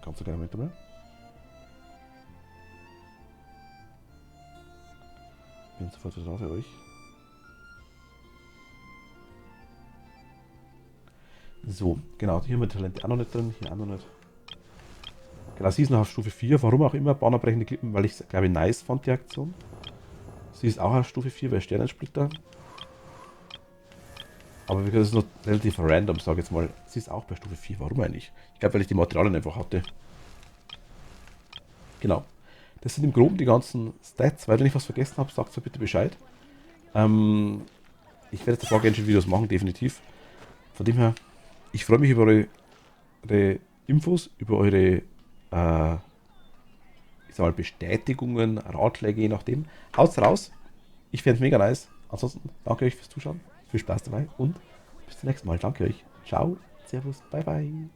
Ganz so kleinen Moment mal. Bin sofort wieder drauf für euch. So, genau. Hier haben wir die Talente auch noch nicht drin. Hier auch noch nicht. Genau, sie ist noch auf Stufe 4. Warum auch immer. Bahnerbrechende Klippen, weil ich es, glaube ich, nice fand, die Aktion. Sie ist auch auf Stufe 4 bei Sternensplitter. Aber das ist noch relativ random, sage ich jetzt mal. Sie ist auch bei Stufe 4. Warum eigentlich? Ich glaube, weil ich die Materialien einfach hatte. Genau. Das sind im Groben die ganzen Stats. Weil wenn ich was vergessen habe, sagt mir bitte Bescheid. Ich werde jetzt ein paar Genshin-Videos machen, definitiv. Von dem her, ich freue mich über eure Infos, über eure ich sag mal, Bestätigungen, Ratschläge, je nachdem. Haut's raus. Ich fände es mega nice. Ansonsten, danke euch fürs Zuschauen. Viel Spaß dabei und bis zum nächsten Mal. Danke euch. Ciao, Servus, bye bye.